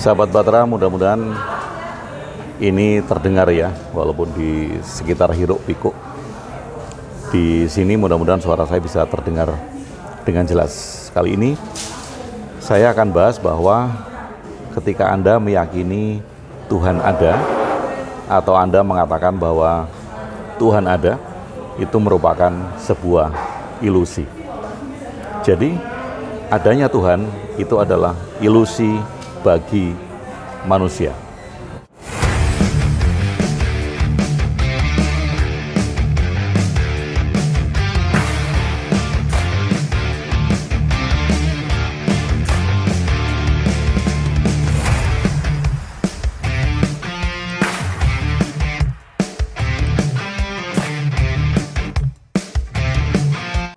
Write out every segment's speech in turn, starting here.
Sahabat Batra, mudah-mudahan ini terdengar ya, walaupun di sekitar hiruk pikuk. Di sini mudah-mudahan suara saya bisa terdengar dengan jelas. Kali ini saya akan bahas bahwa ketika Anda meyakini Tuhan ada, atau Anda mengatakan bahwa Tuhan ada, itu merupakan sebuah ilusi. Jadi, adanya Tuhan itu adalah ilusi bagi manusia.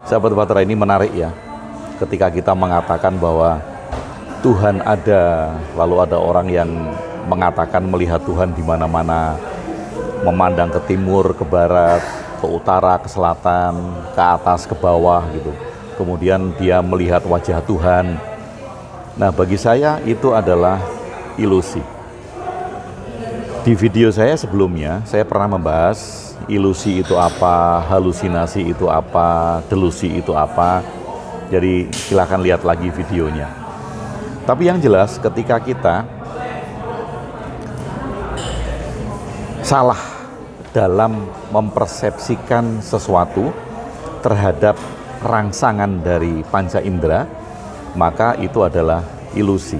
Sahabat Batra, ini menarik ya, ketika kita mengatakan bahwa Tuhan ada, lalu ada orang yang mengatakan melihat Tuhan di mana-mana, memandang ke timur, ke barat, ke utara, ke selatan, ke atas, ke bawah gitu. Kemudian dia melihat wajah Tuhan. Nah, bagi saya itu adalah ilusi. Di video saya sebelumnya, saya pernah membahas ilusi itu apa, halusinasi itu apa, delusi itu apa. Jadi silakan lihat lagi videonya. Tapi yang jelas ketika kita salah dalam mempersepsikan sesuatu terhadap rangsangan dari panca indera, maka itu adalah ilusi.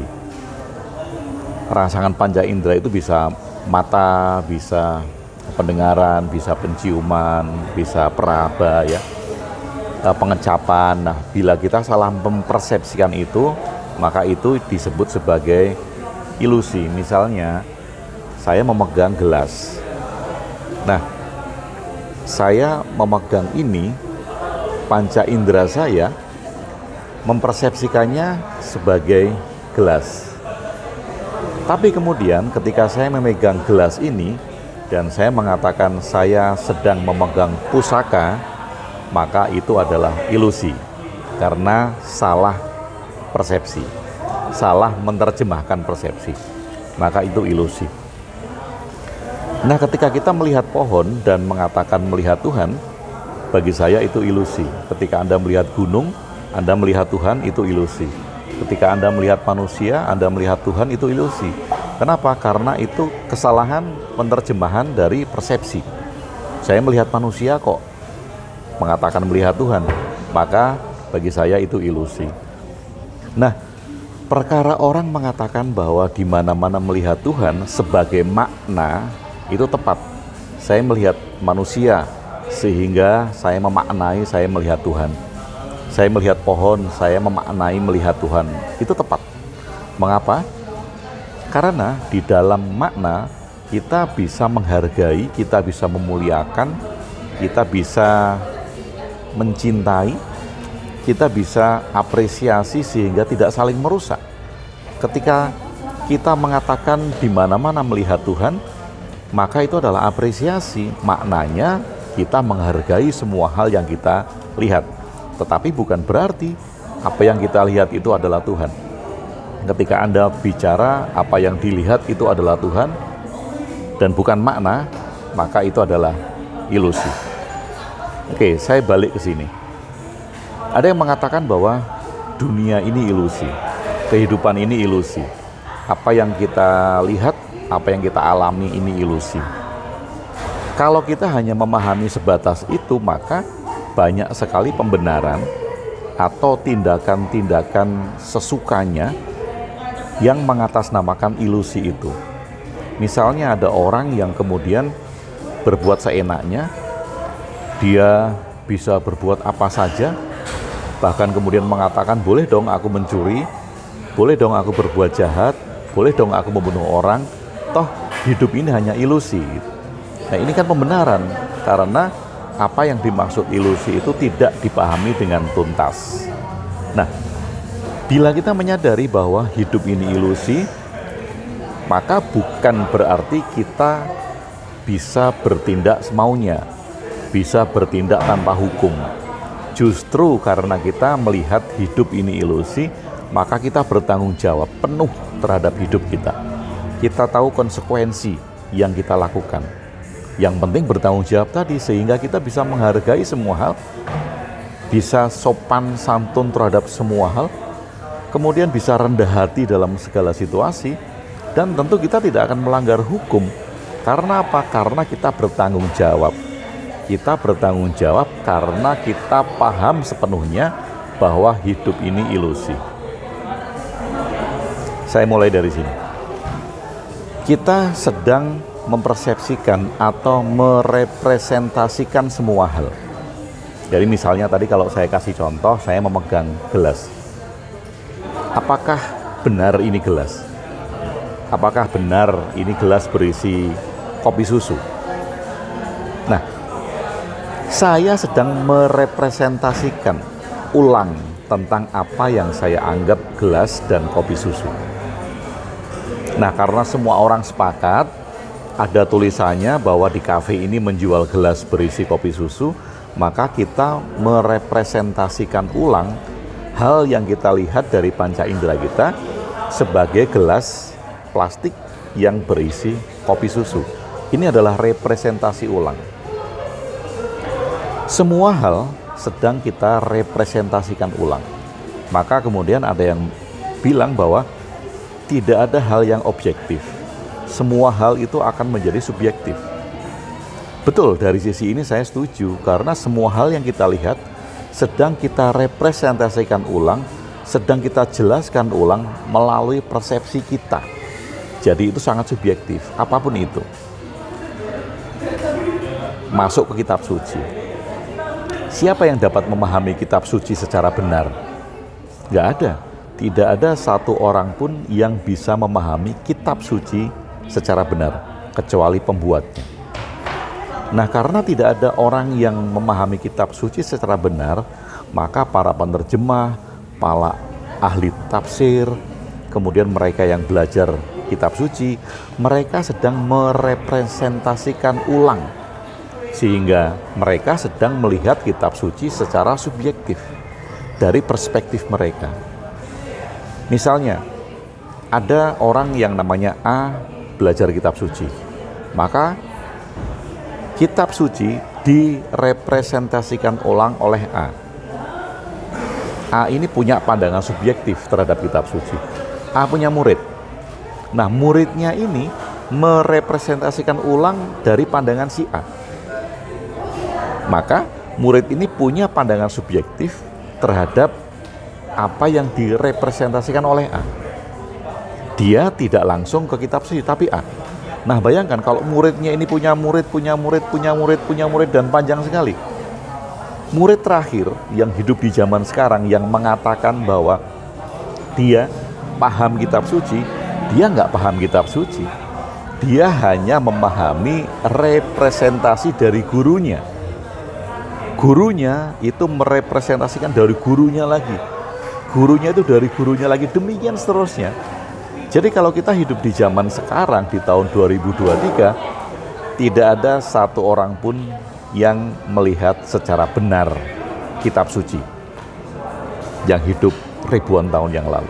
Rangsangan panca indera itu bisa mata, bisa pendengaran, bisa penciuman, bisa peraba ya, pengecapan. Nah, bila kita salah mempersepsikan itu, maka itu disebut sebagai ilusi. Misalnya, saya memegang gelas. Nah, saya memegang ini, panca indera saya mempersepsikannya sebagai gelas. Tapi kemudian ketika saya memegang gelas ini dan saya mengatakan saya sedang memegang pusaka, maka itu adalah ilusi karena salah persepsi, salah menerjemahkan persepsi, maka itu ilusi. Nah, ketika kita melihat pohon dan mengatakan melihat Tuhan, bagi saya itu ilusi. Ketika Anda melihat gunung, Anda melihat Tuhan, itu ilusi. Ketika Anda melihat manusia, Anda melihat Tuhan, itu ilusi. Kenapa? Karena itu kesalahan penerjemahan dari persepsi. Saya melihat manusia kok mengatakan melihat Tuhan, maka bagi saya itu ilusi. Nah, perkara orang mengatakan bahwa di mana-mana melihat Tuhan sebagai makna itu tepat. Saya melihat manusia sehingga saya memaknai saya melihat Tuhan. Saya melihat pohon, saya memaknai melihat Tuhan. Itu tepat. Mengapa? Karena di dalam makna kita bisa menghargai, kita bisa memuliakan, kita bisa mencintai, kita bisa apresiasi sehingga tidak saling merusak. Ketika kita mengatakan di mana-mana melihat Tuhan, maka itu adalah apresiasi. Maknanya kita menghargai semua hal yang kita lihat. Tetapi bukan berarti apa yang kita lihat itu adalah Tuhan. Ketika Anda bicara apa yang dilihat itu adalah Tuhan dan bukan makna, maka itu adalah ilusi. Oke, saya balik ke sini. Ada yang mengatakan bahwa dunia ini ilusi, kehidupan ini ilusi. Apa yang kita lihat, apa yang kita alami ini ilusi. Kalau kita hanya memahami sebatas itu, maka banyak sekali pembenaran atau tindakan-tindakan sesukanya yang mengatasnamakan ilusi itu. Misalnya ada orang yang kemudian berbuat seenaknya, dia bisa berbuat apa saja, bahkan kemudian mengatakan boleh dong aku mencuri, boleh dong aku berbuat jahat, boleh dong aku membunuh orang, toh hidup ini hanya ilusi. Nah, ini kan pembenaran, karena apa yang dimaksud ilusi itu tidak dipahami dengan tuntas. Nah, bila kita menyadari bahwa hidup ini ilusi, maka bukan berarti kita bisa bertindak semaunya, bisa bertindak tanpa hukum. Justru karena kita melihat hidup ini ilusi, maka kita bertanggung jawab penuh terhadap hidup kita. Kita tahu konsekuensi yang kita lakukan. Yang penting bertanggung jawab tadi, sehingga kita bisa menghargai semua hal, bisa sopan santun terhadap semua hal, kemudian bisa rendah hati dalam segala situasi, dan tentu kita tidak akan melanggar hukum. Karena apa? Karena kita bertanggung jawab. Kita bertanggung jawab karena kita paham sepenuhnya bahwa hidup ini ilusi. Saya mulai dari sini. Kita sedang mempersepsikan atau merepresentasikan semua hal. Jadi misalnya tadi kalau saya kasih contoh, saya memegang gelas. Apakah benar ini gelas? Apakah benar ini gelas berisi kopi susu? Nah, saya sedang merepresentasikan ulang tentang apa yang saya anggap gelas dan kopi susu. Nah, karena semua orang sepakat, ada tulisannya bahwa di kafe ini menjual gelas berisi kopi susu, maka kita merepresentasikan ulang hal yang kita lihat dari panca indera kita sebagai gelas plastik yang berisi kopi susu. Ini adalah representasi ulang. Semua hal sedang kita representasikan ulang. Maka kemudian ada yang bilang bahwa tidak ada hal yang objektif. Semua hal itu akan menjadi subjektif. Betul, dari sisi ini saya setuju, karena semua hal yang kita lihat sedang kita representasikan ulang, sedang kita jelaskan ulang melalui persepsi kita. Jadi itu sangat subjektif, apapun itu. Masuk ke kitab suci. Siapa yang dapat memahami kitab suci secara benar? Nggak ada. Tidak ada satu orang pun yang bisa memahami kitab suci secara benar, kecuali pembuatnya. Nah, karena tidak ada orang yang memahami kitab suci secara benar, maka para penerjemah, para ahli tafsir, kemudian mereka yang belajar kitab suci, mereka sedang merepresentasikan ulang, sehingga mereka sedang melihat kitab suci secara subjektif dari perspektif mereka. Misalnya, ada orang yang namanya A belajar kitab suci, maka kitab suci direpresentasikan ulang oleh A. A ini punya pandangan subjektif terhadap kitab suci. A punya murid. Nah, muridnya ini merepresentasikan ulang dari pandangan si A. Maka murid ini punya pandangan subjektif terhadap apa yang direpresentasikan oleh A. Dia tidak langsung ke kitab suci, tapi A. Nah, bayangkan kalau muridnya ini punya murid, dan panjang sekali. Murid terakhir yang hidup di zaman sekarang yang mengatakan bahwa dia paham kitab suci, dia nggak paham kitab suci. Dia hanya memahami representasi dari gurunya. Gurunya itu merepresentasikan dari gurunya lagi. Gurunya itu dari gurunya lagi, demikian seterusnya. Jadi kalau kita hidup di zaman sekarang, di tahun 2023, tidak ada satu orang pun yang melihat secara benar kitab suci yang hidup ribuan tahun yang lalu.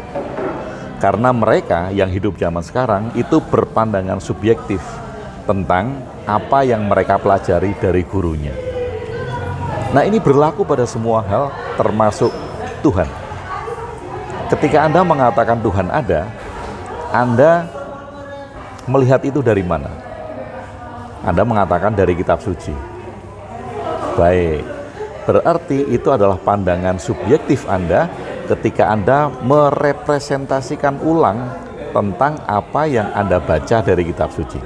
Karena mereka yang hidup zaman sekarang itu berpandangan subjektif tentang apa yang mereka pelajari dari gurunya. Nah, ini berlaku pada semua hal, termasuk Tuhan. Ketika Anda mengatakan Tuhan ada, Anda melihat itu dari mana? Anda mengatakan dari kitab suci. Baik, berarti itu adalah pandangan subjektif Anda ketika Anda merepresentasikan ulang tentang apa yang Anda baca dari kitab suci.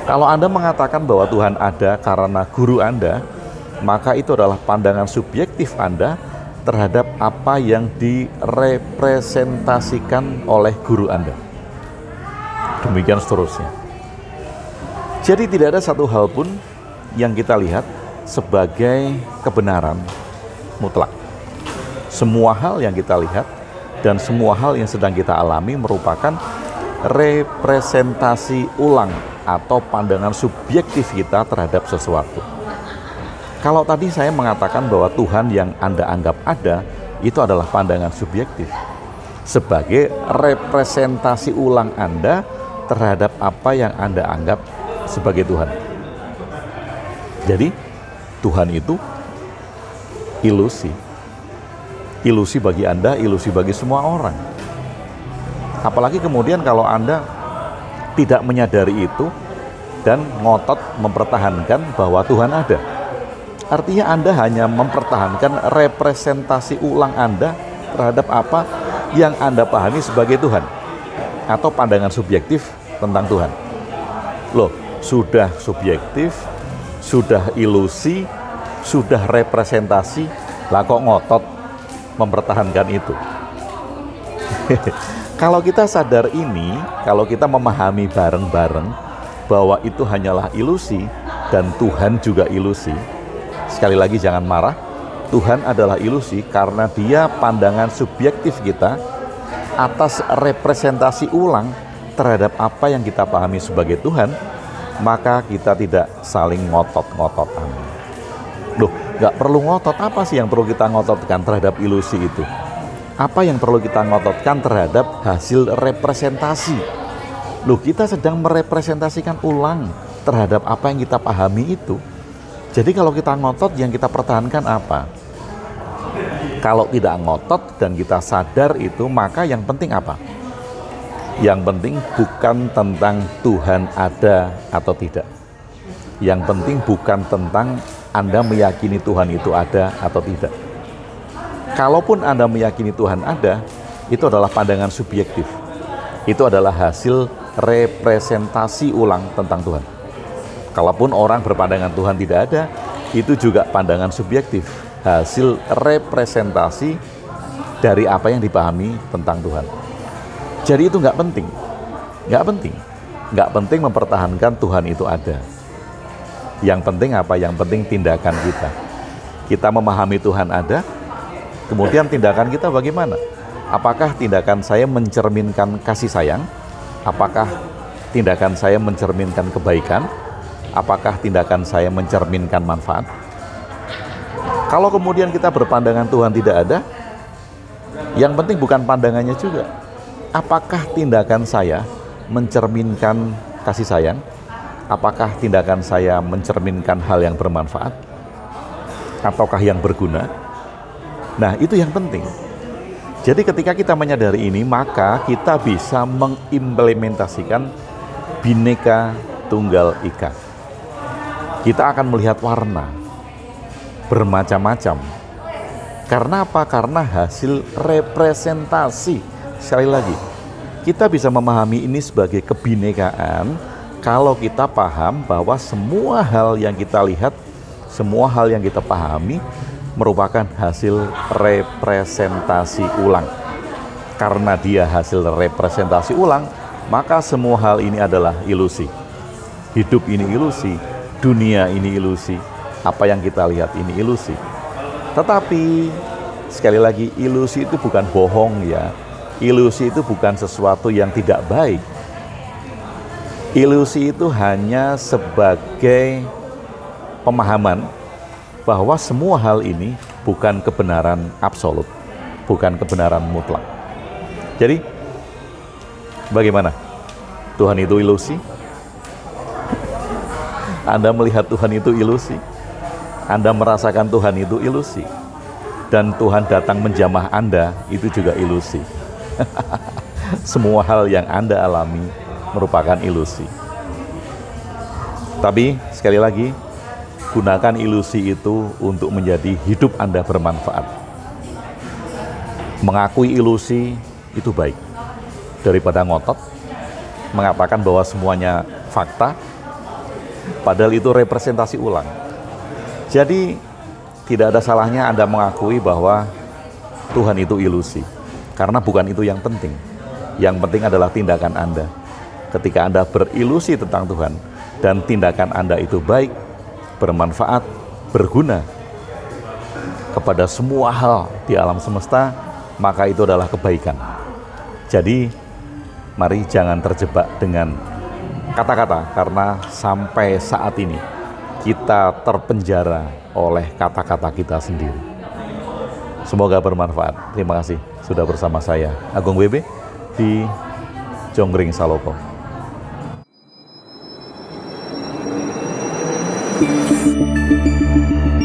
Kalau Anda mengatakan bahwa Tuhan ada karena guru Anda, maka itu adalah pandangan subjektif Anda terhadap apa yang direpresentasikan oleh guru Anda. Demikian seterusnya. Jadi tidak ada satu hal pun yang kita lihat sebagai kebenaran mutlak. Semua hal yang kita lihat dan semua hal yang sedang kita alami merupakan representasi ulang atau pandangan subjektif kita terhadap sesuatu. Kalau tadi saya mengatakan bahwa Tuhan yang Anda anggap ada, itu adalah pandangan subjektif. sebagai representasi ulang Anda terhadap apa yang Anda anggap sebagai Tuhan. Jadi Tuhan itu ilusi. Ilusi bagi Anda, ilusi bagi semua orang. Apalagi kemudian kalau Anda tidak menyadari itu dan ngotot mempertahankan bahwa Tuhan ada. Artinya Anda hanya mempertahankan representasi ulang Anda terhadap apa yang Anda pahami sebagai Tuhan atau pandangan subjektif tentang Tuhan. Loh, sudah subjektif, sudah ilusi, sudah representasi, lah kok ngotot mempertahankan itu. Kalau kita sadar ini, kalau kita memahami bareng-bareng bahwa itu hanyalah ilusi dan Tuhan juga ilusi. Sekali lagi jangan marah, Tuhan adalah ilusi karena dia pandangan subjektif kita atas representasi ulang terhadap apa yang kita pahami sebagai Tuhan, maka kita tidak saling ngotot-ngototan. Loh, nggak perlu ngotot, apa sih yang perlu kita ngototkan terhadap ilusi itu? Apa yang perlu kita ngototkan terhadap hasil representasi? Loh, kita sedang merepresentasikan ulang terhadap apa yang kita pahami itu. Jadi kalau kita ngotot, yang kita pertahankan apa? Kalau tidak ngotot dan kita sadar itu, maka yang penting apa? Yang penting bukan tentang Tuhan ada atau tidak. Yang penting bukan tentang Anda meyakini Tuhan itu ada atau tidak. Kalaupun Anda meyakini Tuhan ada, itu adalah pandangan subjektif. Itu adalah hasil representasi ulang tentang Tuhan. Kalaupun orang berpandangan Tuhan tidak ada, itu juga pandangan subjektif, hasil representasi dari apa yang dipahami tentang Tuhan. Jadi itu nggak penting, nggak penting mempertahankan Tuhan itu ada. Yang penting apa? Yang penting tindakan kita. Kita memahami Tuhan ada, kemudian tindakan kita bagaimana? Apakah tindakan saya mencerminkan kasih sayang? Apakah tindakan saya mencerminkan kebaikan? Apakah tindakan saya mencerminkan manfaat? Kalau kemudian kita berpandangan Tuhan tidak ada, yang penting bukan pandangannya juga. Apakah tindakan saya mencerminkan kasih sayang? Apakah tindakan saya mencerminkan hal yang bermanfaat? Ataukah yang berguna? Nah, itu yang penting. Jadi ketika kita menyadari ini, maka kita bisa mengimplementasikan Bhinneka Tunggal Ika. Kita akan melihat warna bermacam-macam. Karena apa? Karena hasil representasi. Sekali lagi, kita bisa memahami ini sebagai kebinekaan kalau kita paham bahwa semua hal yang kita lihat, semua hal yang kita pahami merupakan hasil representasi ulang. Karena dia hasil representasi ulang, maka semua hal ini adalah ilusi. Hidup ini ilusi, dunia ini ilusi, apa yang kita lihat ini ilusi. Tetapi sekali lagi, ilusi itu bukan bohong ya. Ilusi itu bukan sesuatu yang tidak baik. Ilusi itu hanya sebagai pemahaman bahwa semua hal ini bukan kebenaran absolut, bukan kebenaran mutlak. Jadi, bagaimana? Tuhan itu ilusi? Anda melihat Tuhan itu ilusi? Anda merasakan Tuhan itu ilusi? Dan Tuhan datang menjamah Anda, itu juga ilusi. Semua hal yang Anda alami merupakan ilusi. Tapi sekali lagi, gunakan ilusi itu untuk menjadi hidup Anda bermanfaat. Mengakui ilusi itu baik daripada ngotot, mengatakan bahwa semuanya fakta, padahal itu representasi ulang. Jadi tidak ada salahnya Anda mengakui bahwa Tuhan itu ilusi, karena bukan itu yang penting. Yang penting adalah tindakan Anda. Ketika Anda berilusi tentang Tuhan dan tindakan Anda itu baik, bermanfaat, berguna kepada semua hal di alam semesta, maka itu adalah kebaikan. Jadi mari jangan terjebak dengan kata-kata, karena sampai saat ini kita terpenjara oleh kata-kata kita sendiri. Semoga bermanfaat. Terima kasih sudah bersama saya, Agung WB, di Jonggring Salopo. Thank you.